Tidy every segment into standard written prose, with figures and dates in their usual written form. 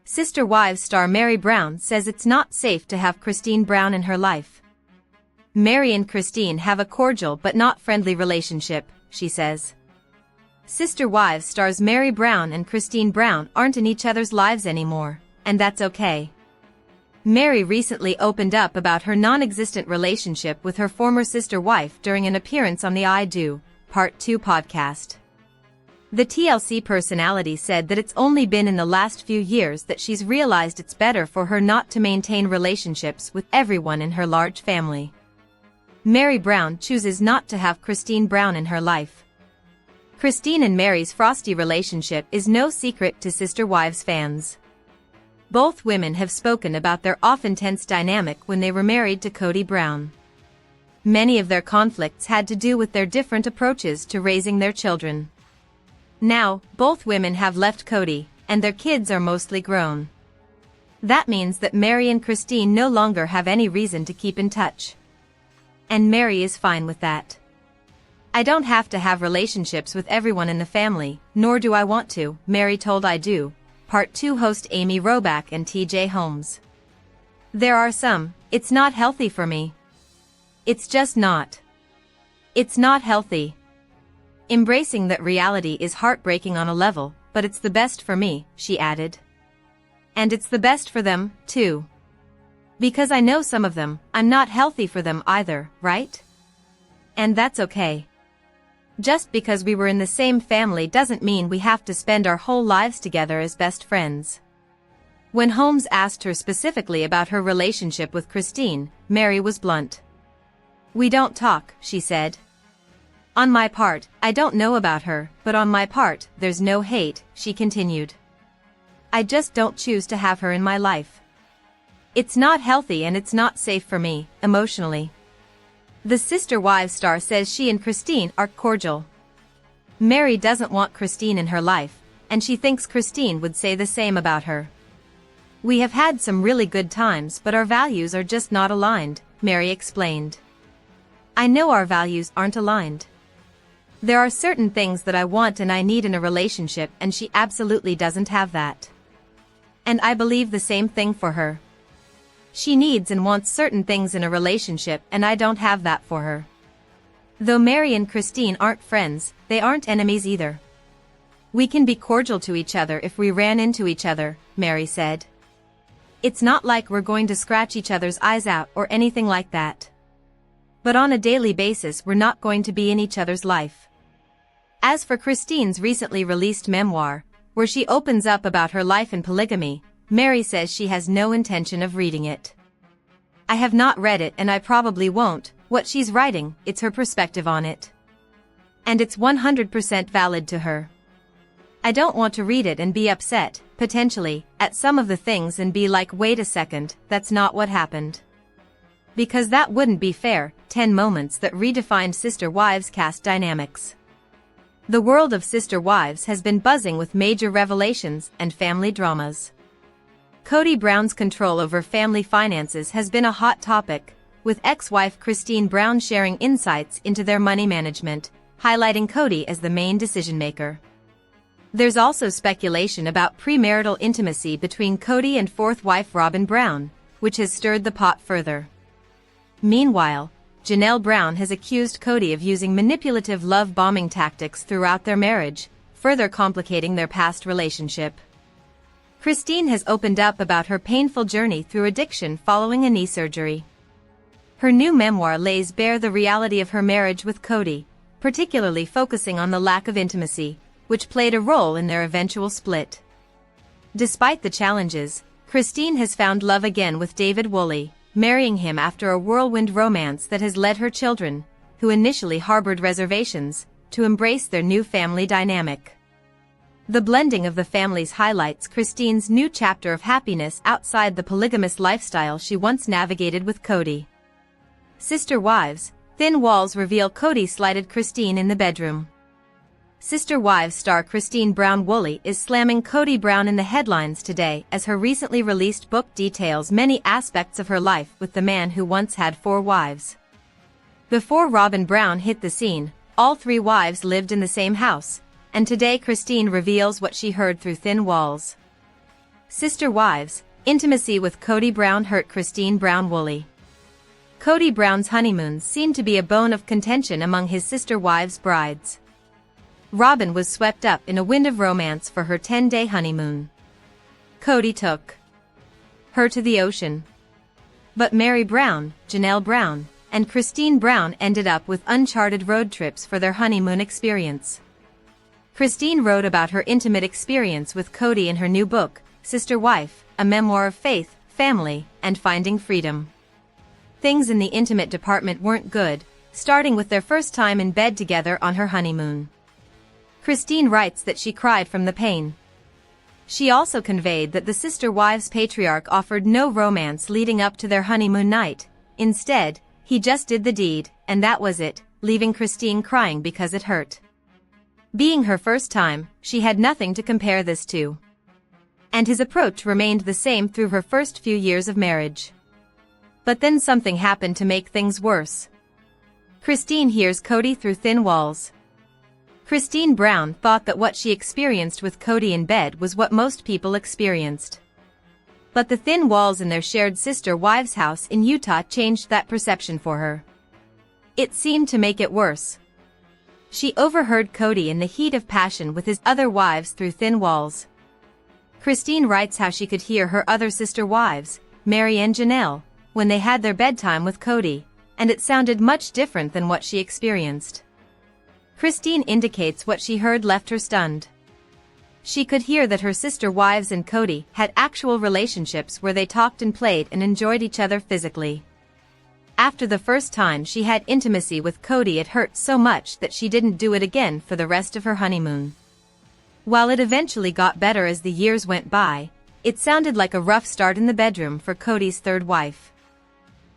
Sister Wives star Meri Brown says it's not safe to have Kody Brown in her life. Meri and Kody have a cordial but not friendly relationship, she says. Sister Wives stars Meri Brown and Kody Brown aren't in each other's lives anymore, and that's okay. Meri recently opened up about her non-existent relationship with her former sister wife during an appearance on the I Do, Part 2 podcast. The TLC personality said that it's only been in the last few years that she's realized it's better for her not to maintain relationships with everyone in her large family. Meri Brown chooses not to have Kody Brown in her life. Kody and Meri's frosty relationship is no secret to Sister Wives fans. Both women have spoken about their often tense dynamic when they were married to Kody Brown. Many of their conflicts had to do with their different approaches to raising their children. Now, both women have left Kody, and their kids are mostly grown. That means that Meri and Kody no longer have any reason to keep in touch. And Meri is fine with that. "I don't have to have relationships with everyone in the family, nor do I want to," Meri told I Do, Part 2 host Amy Robach and TJ Holmes. "There are some, it's not healthy for me. It's just not. It's not healthy. Embracing that reality is heartbreaking on a level, but it's the best for me," she added. "And it's the best for them, too. Because I know some of them, I'm not healthy for them either, right? And that's okay. Just because we were in the same family doesn't mean we have to spend our whole lives together as best friends." When Holmes asked her specifically about her relationship with Kody, Meri was blunt. "We don't talk," she said. "On my part, I don't know about her, but on my part, there's no hate," she continued. "I just don't choose to have her in my life. It's not healthy and it's not safe for me, emotionally." The Sister Wives star says she and Kody are cordial. Meri doesn't want Kody in her life, and she thinks Kody would say the same about her. "We have had some really good times, but our values are just not aligned," Meri explained. "I know our values aren't aligned. There are certain things that I want and I need in a relationship, and she absolutely doesn't have that. And I believe the same thing for her. She needs and wants certain things in a relationship, and I don't have that for her. Though Meri and Kody aren't friends, they aren't enemies either. We can be cordial to each other if we ran into each other," Meri said. "It's not like we're going to scratch each other's eyes out or anything like that. But on a daily basis we're not going to be in each other's life." As for Kody's recently released memoir, where she opens up about her life in polygamy, Meri says she has no intention of reading it. "I have not read it and I probably won't. What she's writing, it's her perspective on it. And it's 100% valid to her. I don't want to read it and be upset, potentially, at some of the things and be like, wait a second, that's not what happened. Because that wouldn't be fair." 10 moments that redefined Sister Wives cast dynamics. The world of Sister Wives has been buzzing with major revelations and family dramas. Kody Brown's control over family finances has been a hot topic, with ex-wife Kody Brown sharing insights into their money management, highlighting Kody as the main decision-maker. There's also speculation about premarital intimacy between Kody and fourth wife Robyn Brown, which has stirred the pot further. Meanwhile, Janelle Brown has accused Kody of using manipulative love-bombing tactics throughout their marriage, further complicating their past relationship. Kody has opened up about her painful journey through addiction following a knee surgery. Her new memoir lays bare the reality of her marriage with Kody, particularly focusing on the lack of intimacy, which played a role in their eventual split. Despite the challenges, Kody has found love again with David Woolley, marrying him after a whirlwind romance that has led her children, who initially harbored reservations, to embrace their new family dynamic. The blending of the families highlights Kody's new chapter of happiness outside the polygamous lifestyle she once navigated with Kody. Sister Wives, thin walls reveal Kody slighted Kody in the bedroom. Sister Wives star Kody Brown Woolley is slamming Kody Brown in the headlines today as her recently released book details many aspects of her life with the man who once had 4 wives. Before Robyn Brown hit the scene, all 3 wives lived in the same house, and today Kody reveals what she heard through thin walls. Sister wives, intimacy with Kody Brown hurt Christine Brown Woolley. Kody Brown's honeymoons seemed to be a bone of contention among his sister wives' brides. Robyn was swept up in a wind of romance for her 10-day honeymoon. Kody took her to the ocean. But Meri Brown, Janelle Brown, and Christine Brown ended up with uncharted road trips for their honeymoon experience. Christine wrote about her intimate experience with Kody in her new book, Sister Wife, a memoir of faith, family, and finding freedom. Things in the intimate department weren't good, starting with their first time in bed together on her honeymoon. Christine writes that she cried from the pain. She also conveyed that the sister wives' patriarch offered no romance leading up to their honeymoon night. Instead, he just did the deed, and that was it, leaving Christine crying because it hurt. Being her first time, she had nothing to compare this to. And his approach remained the same through her first few years of marriage. But then something happened to make things worse. Christine hears Kody through thin walls. Christine Brown thought that what she experienced with Kody in bed was what most people experienced. But the thin walls in their shared sister wives' house in Utah changed that perception for her. It seemed to make it worse. She overheard Kody in the heat of passion with his other wives through thin walls. Christine writes how she could hear her other sister wives, Meri and Janelle, when they had their bedtime with Kody, and it sounded much different than what she experienced. Christine indicates what she heard left her stunned. She could hear that her sister wives and Kody had actual relationships where they talked and played and enjoyed each other physically. After the first time she had intimacy with Kody, it hurt so much that she didn't do it again for the rest of her honeymoon. While it eventually got better as the years went by, it sounded like a rough start in the bedroom for Kody's third wife.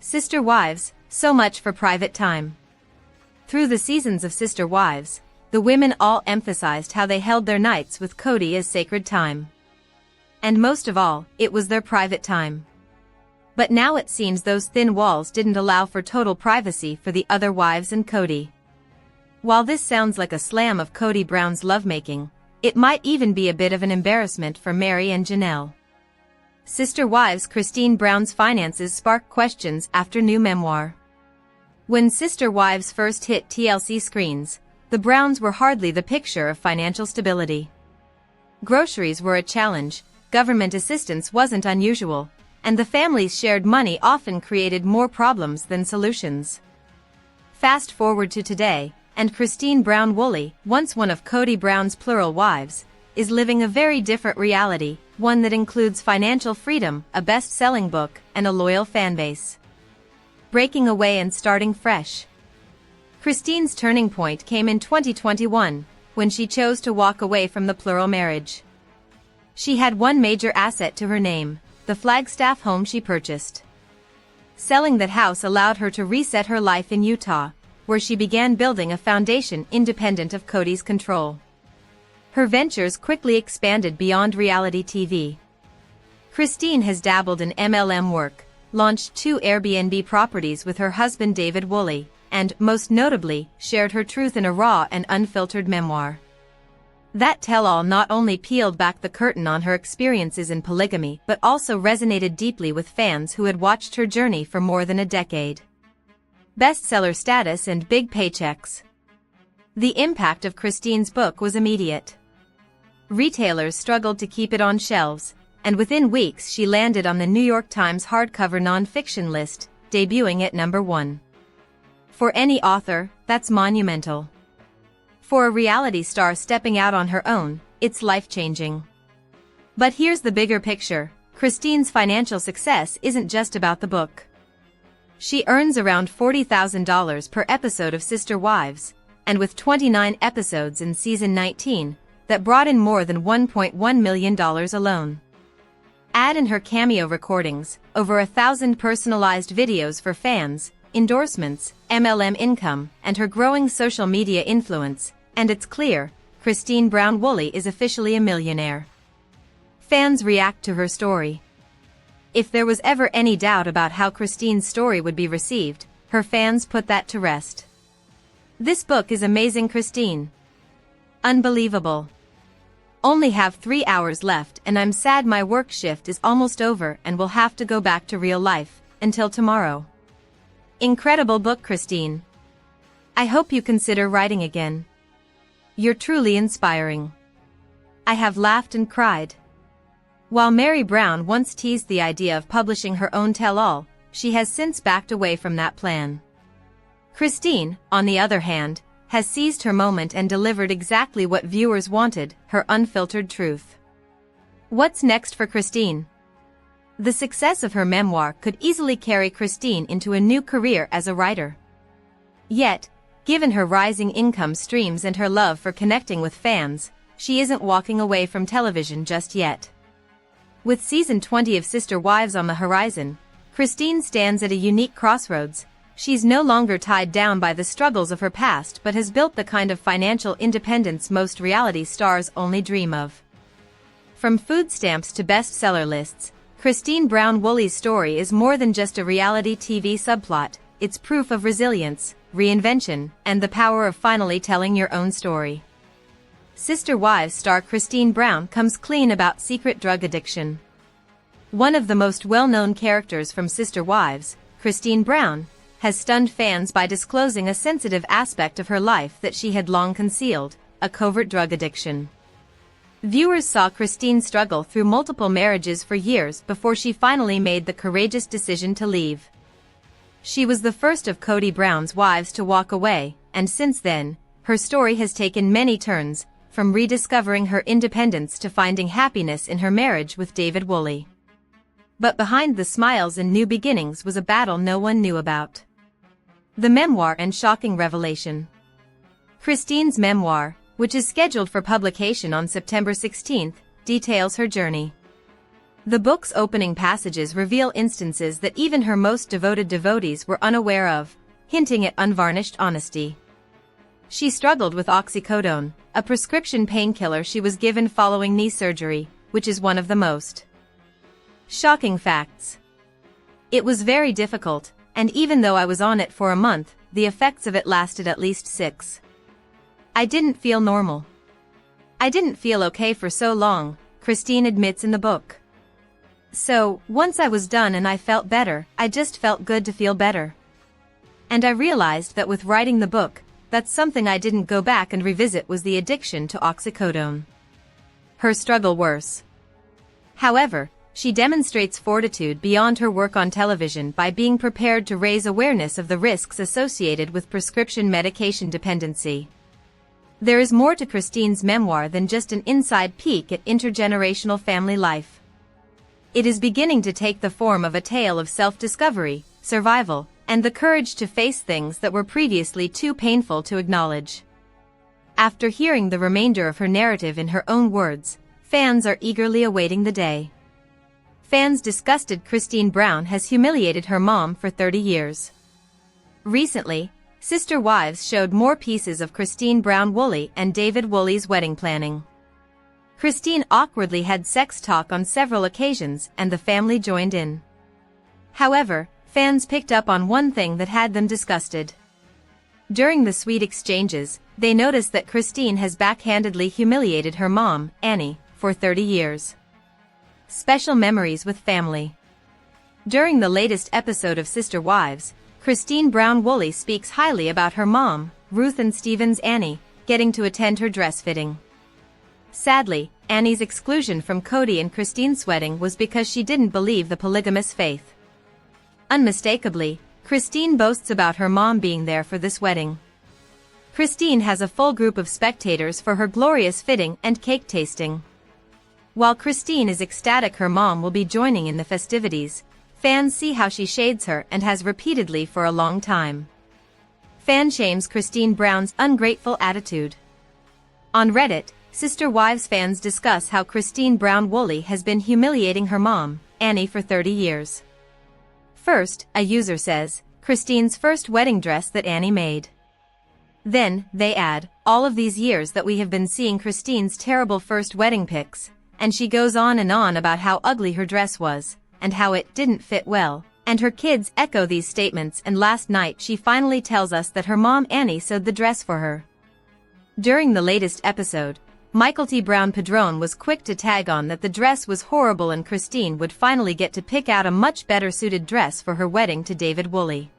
Sister wives, so much for private time. Through the seasons of Sister Wives, the women all emphasized how they held their nights with Kody as sacred time. And most of all, it was their private time. But now it seems those thin walls didn't allow for total privacy for the other wives and Kody. While this sounds like a slam of Kody Brown's lovemaking, it might even be a bit of an embarrassment for Meri and Janelle. Sister Wives Christine Brown's finances spark questions after new memoir. When Sister Wives first hit TLC screens, the Browns were hardly the picture of financial stability. Groceries were a challenge, government assistance wasn't unusual, and the family's shared money often created more problems than solutions. Fast forward to today, and Christine Brown Woolley, once one of Kody Brown's plural wives, is living a very different reality, one that includes financial freedom, a best-selling book, and a loyal fanbase. Breaking away and starting fresh. Christine's turning point came in 2021, when she chose to walk away from the plural marriage. She had one major asset to her name, the Flagstaff home she purchased. Selling that house allowed her to reset her life in Utah, where she began building a foundation independent of Kody's control. Her ventures quickly expanded beyond reality TV. Christine has dabbled in MLM work, launched 2 Airbnb properties with her husband David Woolley, and, most notably, shared her truth in a raw and unfiltered memoir. That tell-all not only peeled back the curtain on her experiences in polygamy but also resonated deeply with fans who had watched her journey for more than a decade. Bestseller status and big paychecks. The impact of Christine's book was immediate. Retailers struggled to keep it on shelves, and within weeks she landed on the New York Times hardcover nonfiction list, debuting at #1. For any author, that's monumental. For a reality star stepping out on her own, it's life-changing. But here's the bigger picture. Christine's financial success isn't just about the book. She earns around $40,000 per episode of Sister Wives, and with 29 episodes in season 19, that brought in more than $1.1 million alone. Add in her cameo recordings, over 1,000 personalized videos for fans, endorsements, MLM income, and her growing social media influence, and it's clear, Christine Brown Woolley is officially a millionaire. Fans react to her story. If there was ever any doubt about how Christine's story would be received, her fans put that to rest. This book is amazing, Christine. Unbelievable. Only have 3 hours left and I'm sad my work shift is almost over and will have to go back to real life, until tomorrow. Incredible book, Christine. I hope you consider writing again. You're truly inspiring. I have laughed and cried. While Meri Brown once teased the idea of publishing her own tell-all, she has since backed away from that plan. Christine, on the other hand, has seized her moment and delivered exactly what viewers wanted, her unfiltered truth. What's next for Christine? The success of her memoir could easily carry Christine into a new career as a writer. Yet, given her rising income streams and her love for connecting with fans, she isn't walking away from television just yet. With season 20 of Sister Wives on the horizon, Christine stands at a unique crossroads. She's no longer tied down by the struggles of her past but has built the kind of financial independence most reality stars only dream of. From food stamps to bestseller lists, Kody Brown-Woolley's story is more than just a reality TV subplot. It's proof of resilience, reinvention, and the power of finally telling your own story. Sister Wives star Kody Brown comes clean about secret drug addiction. One of the most well-known characters from Sister Wives, Kody Brown, has stunned fans by disclosing a sensitive aspect of her life that she had long concealed, a covert drug addiction. Viewers saw Christine struggle through multiple marriages for years before she finally made the courageous decision to leave. She was the first of Kody Brown's wives to walk away, and since then, her story has taken many turns, from rediscovering her independence to finding happiness in her marriage with David Woolley. But behind the smiles and new beginnings was a battle no one knew about. The memoir and shocking revelation. Christine's memoir, which is scheduled for publication on September 16, details her journey. The book's opening passages reveal instances that even her most devoted devotees were unaware of, hinting at unvarnished honesty. She struggled with oxycodone, a prescription painkiller she was given following knee surgery, which is one of the most shocking facts. It was very difficult, and even though I was on it for a month, the effects of it lasted at least 6. I didn't feel normal. I didn't feel okay for so long, Christine admits in the book. So, once I was done and I felt better, I just felt good to feel better. And I realized that with writing the book, that's something I didn't go back and revisit was the addiction to oxycodone. Her struggle worse. However, she demonstrates fortitude beyond her work on television by being prepared to raise awareness of the risks associated with prescription medication dependency. There is more to Christine's memoir than just an inside peek at intergenerational family life. It is beginning to take the form of a tale of self-discovery, survival, and the courage to face things that were previously too painful to acknowledge. After hearing the remainder of her narrative in her own words, fans are eagerly awaiting the day. Fans disgusted Kody Brown has humiliated her mom for 30 years. Recently, Sister Wives showed more pieces of Kody Brown-Woolley and David Woolley's wedding planning. Christine awkwardly had sex talk on several occasions and the family joined in. However, fans picked up on one thing that had them disgusted. During the sweet exchanges, they noticed that Christine has backhandedly humiliated her mom, Annie, for 30 years. Special memories with family. During the latest episode of Sister Wives, Kody Brown-Woolley speaks highly about her mom, Ruth and Steven's Annie, getting to attend her dress fitting. Sadly, Annie's exclusion from Kody and Christine's wedding was because she didn't believe the polygamous faith. Unmistakably, Christine boasts about her mom being there for this wedding. Christine has a full group of spectators for her glorious fitting and cake tasting. While Christine is ecstatic her mom will be joining in the festivities, fans see how she shades her and has repeatedly for a long time. Fan shames Kody Brown's ungrateful attitude. On Reddit, Sister Wives fans discuss how Kody Brown-Woolley has been humiliating her mom, Annie, for 30 years. First, a user says, Christine's first wedding dress that Annie made. Then, they add, all of these years that we have been seeing Christine's terrible first wedding pics, and she goes on and on about how ugly her dress was, and how it didn't fit well, and her kids echo these statements, and last night she finally tells us that her mom Annie sewed the dress for her. During the latest episode, Michael T. Brown Padron was quick to tag on that the dress was horrible and Christine would finally get to pick out a much better suited dress for her wedding to David Woolley.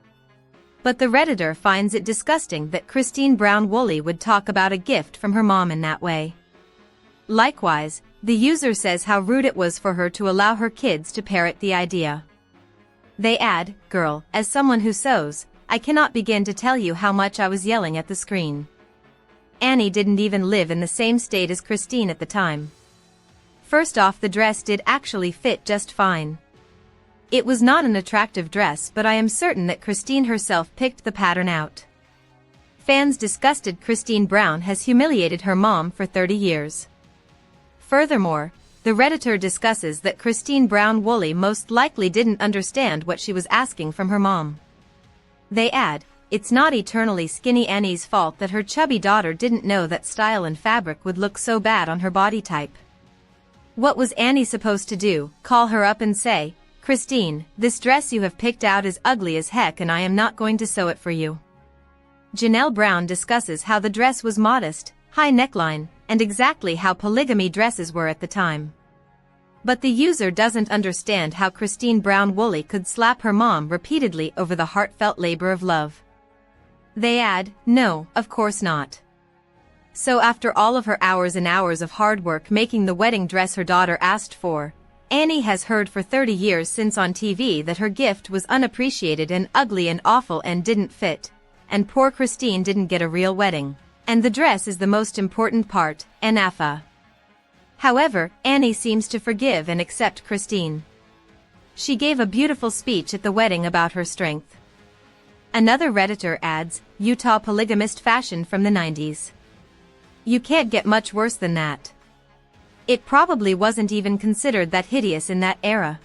But the Redditor finds it disgusting that Christine Brown Woolley would talk about a gift from her mom in that way. Likewise, the user says how rude it was for her to allow her kids to parrot the idea. They add, "Girl, as someone who sews, I cannot begin to tell you how much I was yelling at the screen." Annie didn't even live in the same state as Christine at the time. First off, the dress did actually fit just fine. It was not an attractive dress, but I am certain that Christine herself picked the pattern out. Fans disgusted Christine Brown has humiliated her mom for 30 years. Furthermore, the Redditor discusses that Christine Brown Woolley most likely didn't understand what she was asking from her mom. They add, "It's not eternally skinny Annie's fault that her chubby daughter didn't know that style and fabric would look so bad on her body type. What was Annie supposed to do, call her up and say, 'Christine, this dress you have picked out is ugly as heck and I am not going to sew it for you'?" Janelle Brown discusses how the dress was modest, high neckline, and exactly how polygamy dresses were at the time. But the user doesn't understand how Christine Brown Woolley could slap her mom repeatedly over the heartfelt labor of love. They add, "No, of course not." So after all of her hours and hours of hard work making the wedding dress her daughter asked for, Annie has heard for 30 years since on TV that her gift was unappreciated and ugly and awful and didn't fit, and poor Christine didn't get a real wedding, and the dress is the most important part, anafa. However, Annie seems to forgive and accept Christine. She gave a beautiful speech at the wedding about her strength. Another Redditor adds, "Utah polygamist fashion from the 90s. You can't get much worse than that. It probably wasn't even considered that hideous in that era."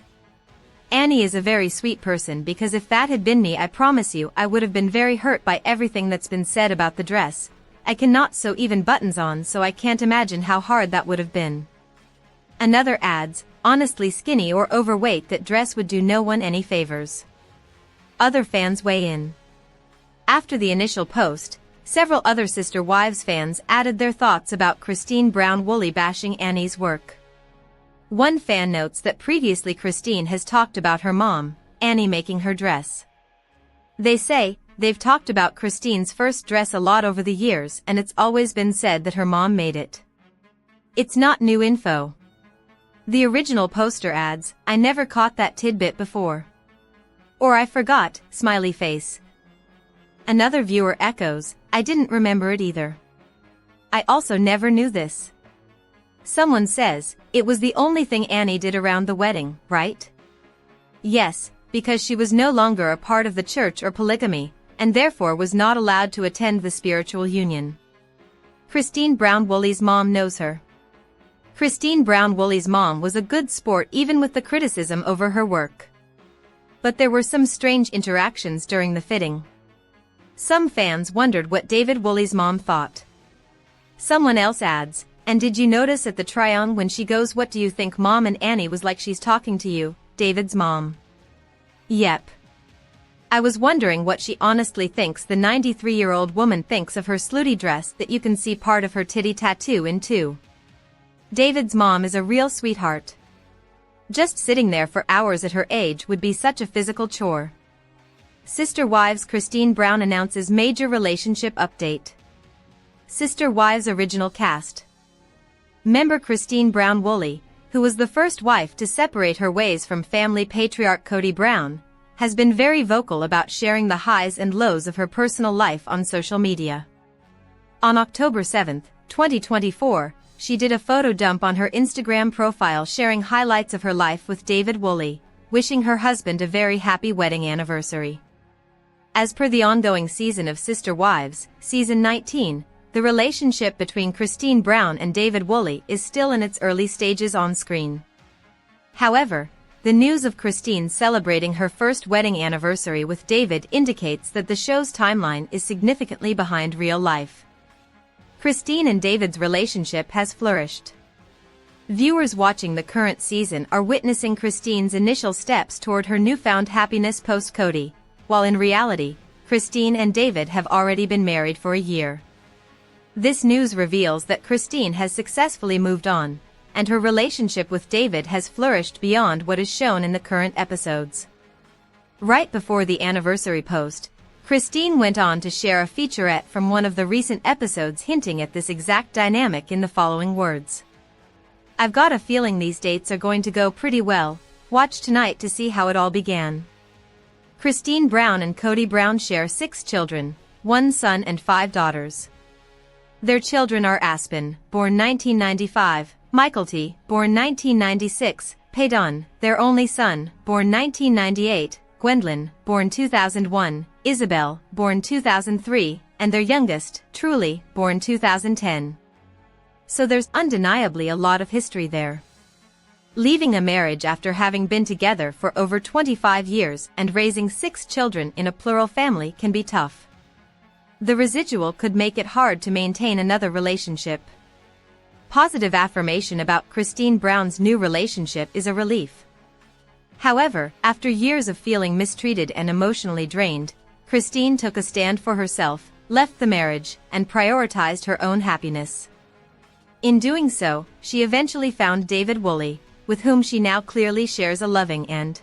Annie is a very sweet person because if that had been me, I promise you I would have been very hurt by everything that's been said about the dress. I cannot sew even buttons on, so I can't imagine how hard that would have been. Another adds, "Honestly, skinny or overweight, that dress would do no one any favors." Other fans weigh in. After the initial post, several other Sister Wives fans added their thoughts about Christine Brown Woolley bashing Annie's work. One fan notes that previously Christine has talked about her mom, Annie, making her dress. They say, "They've talked about Christine's first dress a lot over the years and it's always been said that her mom made it. It's not new info." The original poster adds, "I never caught that tidbit before." Or "I forgot, smiley face." Another viewer echoes, "I didn't remember it either. I also never knew this." Someone says, "It was the only thing Annie did around the wedding, right?" Yes, because she was no longer a part of the church or polygamy, and therefore was not allowed to attend the spiritual union. Christine Brown Woolley's mom knows her. Christine Brown Woolley's mom was a good sport even with the criticism over her work. But there were some strange interactions during the fitting. Some fans wondered what David Woolley's mom thought. Someone else adds, "And did you notice at the try-on when she goes, 'What do you think, Mom?' and Annie was like she's talking to you, David's mom." Yep. I was wondering what she honestly thinks the 93-year-old woman thinks of her slutty dress that you can see part of her titty tattoo in too. David's mom is a real sweetheart. Just sitting there for hours at her age would be such a physical chore. Sister Wives Christine Brown announces major relationship update. Sister Wives original cast. Member Christine Brown Woolley, who was the first wife to separate her ways from family patriarch Kody Brown, has been very vocal about sharing the highs and lows of her personal life on social media. On October 7, 2024, she did a photo dump on her Instagram profile sharing highlights of her life with David Woolley, wishing her husband a very happy wedding anniversary. As per the ongoing season of Sister Wives, Season 19, the relationship between Christine Brown and David Woolley is still in its early stages on screen. However, the news of Christine celebrating her first wedding anniversary with David indicates that the show's timeline is significantly behind real life. Christine and David's relationship has flourished. Viewers watching the current season are witnessing Christine's initial steps toward her newfound happiness post-Kody, while in reality, Christine and David have already been married for a year. This news reveals that Christine has successfully moved on, and her relationship with David has flourished beyond what is shown in the current episodes. Right before the anniversary post, Christine went on to share a featurette from one of the recent episodes hinting at this exact dynamic in the following words. "I've got a feeling these dates are going to go pretty well. Watch tonight to see how it all began." Christine Brown and Kody Brown share 6 children, 1 son and 5 daughters. Their children are Aspen, born 1995, Michael, born 1996, Paydon, their only son, born 1998, Gwendolyn, born 2001, Isabel, born 2003, and their youngest, Truly, born 2010. So there's undeniably a lot of history there. Leaving a marriage after having been together for over 25 years and raising 6 children in a plural family can be tough. The residual could make it hard to maintain another relationship. Positive affirmation about Christine Brown's new relationship is a relief. However, after years of feeling mistreated and emotionally drained, Christine took a stand for herself, left the marriage, and prioritized her own happiness. In doing so, she eventually found David Woolley, with whom she now clearly shares a loving and